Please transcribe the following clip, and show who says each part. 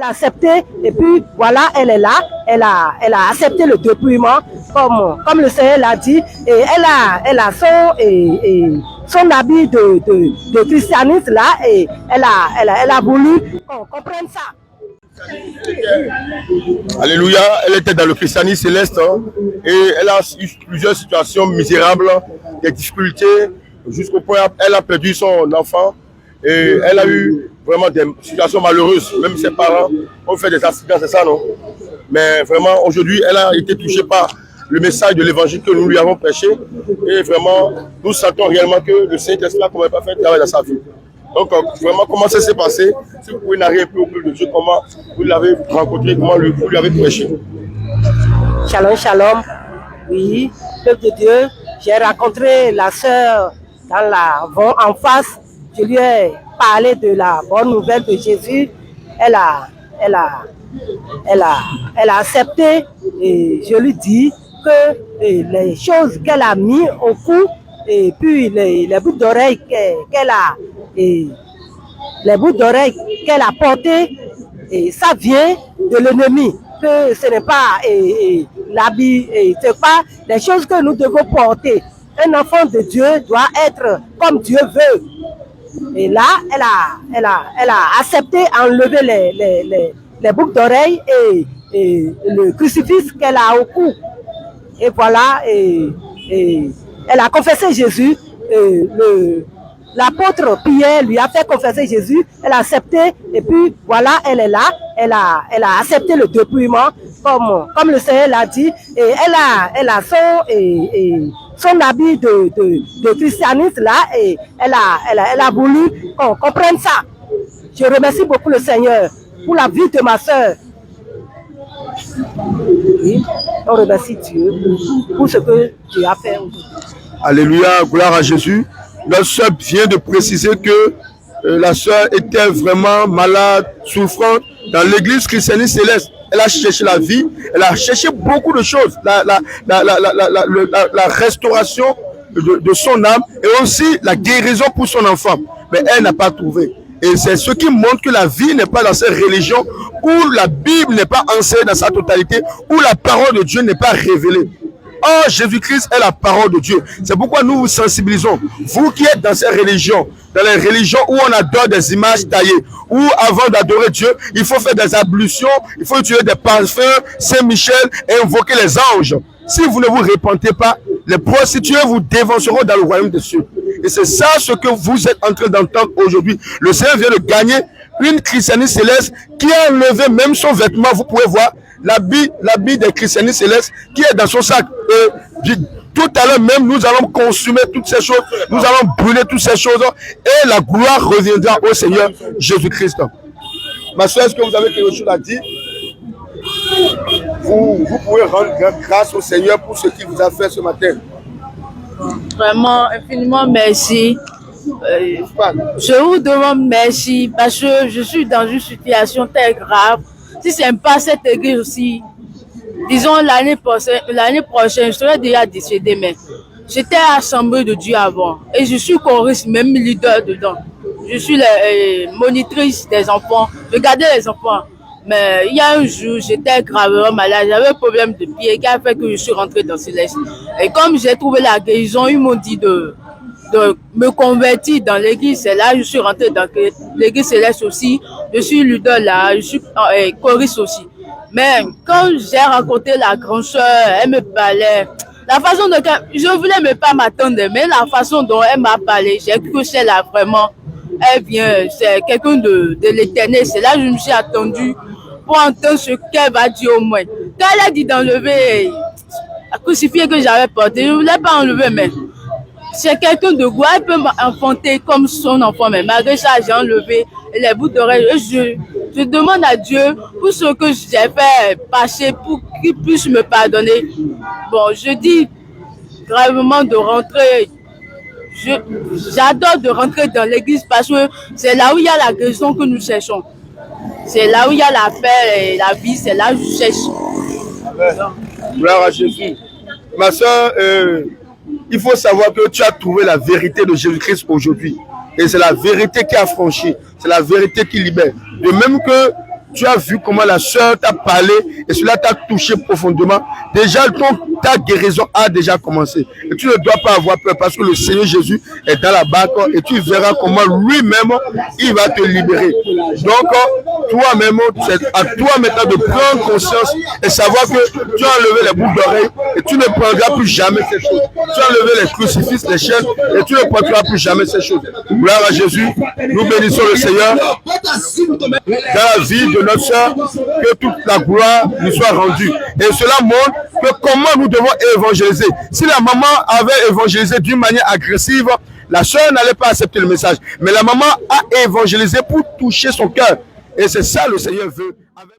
Speaker 1: elle a accepté, et puis voilà, elle est là, elle a accepté le dépouillement, comme le Seigneur l'a dit, et elle a son habit de christianisme là, et elle a voulu qu'on comprenne ça.
Speaker 2: Alléluia, elle était dans le christianisme céleste et elle a eu plusieurs situations misérables, des difficultés, jusqu'au point où elle a perdu son enfant et elle a eu vraiment des situations malheureuses. Même ses parents ont fait des accidents, c'est ça, non? Mais vraiment, aujourd'hui, elle a été touchée par le message de l'évangile que nous lui avons prêché et vraiment, nous sentons réellement que le Saint-Esprit a pas fait le travail dans sa vie. Donc, vraiment, comment ça s'est passé? Si vous pouvez narrer un peu au peuple de Dieu, comment vous l'avez rencontré, comment vous lui avez prêché.
Speaker 1: Shalom, shalom. Oui, peuple de Dieu, j'ai rencontré la sœur en face. Je lui ai parlé de la bonne nouvelle de Jésus. Elle a accepté et je lui dis que les choses qu'elle a mis au cou et puis les bouts d'oreilles les bouts d'oreilles qu'elle a portés, et ça vient de l'ennemi, que ce n'est pas l'habit, c'est pas les choses que nous devons porter. Un enfant de Dieu doit être comme Dieu veut. Et là, elle a accepté enlever les boucles d'oreilles et le crucifix qu'elle a au cou. Et voilà, et elle a confessé Jésus. L'apôtre Pierre lui a fait confesser Jésus, elle a accepté, et puis voilà, elle est là, elle a accepté le dépouillement, comme le Seigneur l'a dit, et elle a son habit de christianisme là, et elle a voulu qu'on comprenne ça. Je remercie beaucoup le Seigneur pour la vie de ma soeur. Oui, on remercie Dieu pour ce que Dieu a fait aujourd'hui.
Speaker 2: Alléluia, gloire à Jésus. Notre soeur vient de préciser que la soeur était vraiment malade, souffrante dans l'église chrétienne céleste. Elle a cherché la vie, elle a cherché beaucoup de choses, la restauration de son âme et aussi la guérison pour son enfant. Mais elle n'a pas trouvé. Et c'est ce qui montre que la vie n'est pas dans cette religion où la Bible n'est pas enseignée dans sa totalité, où la parole de Dieu n'est pas révélée. Or, Jésus-Christ est la parole de Dieu. C'est pourquoi nous vous sensibilisons. Vous qui êtes dans ces religions, dans les religions où on adore des images taillées, où avant d'adorer Dieu, il faut faire des ablutions, il faut utiliser des parfums, Saint-Michel et invoquer les anges. Si vous ne vous repentez pas, les prostituées vous dévanceront dans le royaume des cieux. Et c'est ça ce que vous êtes en train d'entendre aujourd'hui. Le Seigneur vient de gagner une christianisme céleste qui a enlevé même son vêtement. Vous pouvez voir l'habit des christianistes célestes qui est dans son sac. Et tout à l'heure même, nous allons consumer toutes ces choses, nous allons brûler toutes ces choses et la gloire reviendra au Seigneur Jésus-Christ. Ma soeur, est-ce que vous avez quelque chose à dire? Vous pouvez rendre grâce au Seigneur pour ce qu'il vous a fait ce matin.
Speaker 3: Vraiment, infiniment merci. Je vous demande merci parce que je suis dans une situation très grave. Si ce n'est pas cette église aussi, disons l'année prochaine, je serais déjà décédé, mais j'étais à l'Assemblée de Dieu avant et je suis choriste, même leader dedans. Je suis la monitrice des enfants, je gardais les enfants. Mais il y a un jour, j'étais gravement malade, j'avais un problème de pied qui a fait que je suis rentrée dans Céleste. Et comme j'ai trouvé la guérison, ils m'ont dit de me convertir dans l'église. C'est là que je suis rentrée dans l'église Céleste aussi. Je suis leader là, je suis choriste aussi. Mais quand j'ai rencontré la grande sœur, elle me parlait. La façon dont je voulais même pas m'attendre, mais la façon dont elle m'a parlé, j'ai cru que c'est là vraiment. Elle vient, c'est quelqu'un de l'éternel. C'est là que je me suis attendue pour entendre ce qu'elle va dire au moins. Quand elle a dit d'enlever la crucifix que j'avais portée, je ne voulais pas enlever, mais c'est quelqu'un de gloire. Elle peut m'enfanter comme son enfant, mais malgré ça, j'ai enlevé les bouts d'oreilles. Je demande à Dieu pour ce que j'ai fait passer, pour qu'il puisse me pardonner. Bon, je dis gravement de rentrer. J'adore de rentrer dans l'église parce que c'est là où il y a la guérison que nous cherchons. C'est là où il y a la paix et la vie, c'est là où je cherche.
Speaker 2: Gloire à Jésus. Ma soeur, il faut savoir que tu as trouvé la vérité de Jésus-Christ aujourd'hui. Et c'est la vérité qui a franchi. C'est la vérité qui libère. De même que tu as vu comment la sœur t'a parlé et cela t'a touché profondément. Déjà, ta guérison a déjà commencé. Et tu ne dois pas avoir peur parce que le Seigneur Jésus est dans la barque et tu verras comment lui-même, il va te libérer. Donc, toi-même, c'est à toi maintenant de prendre conscience et savoir que tu as enlevé les boucles d'oreilles et tu ne prendras plus jamais ces choses. Tu as enlevé les crucifix, les chaînes et tu ne prendras plus jamais ces choses. Gloire à Jésus. Nous bénissons le Seigneur dans la vie de notre sœur, que toute la gloire nous soit rendue. Et cela montre que comment nous devons évangéliser. Si la maman avait évangélisé d'une manière agressive, la sœur n'allait pas accepter le message. Mais la maman a évangélisé pour toucher son cœur. Et c'est ça le Seigneur veut.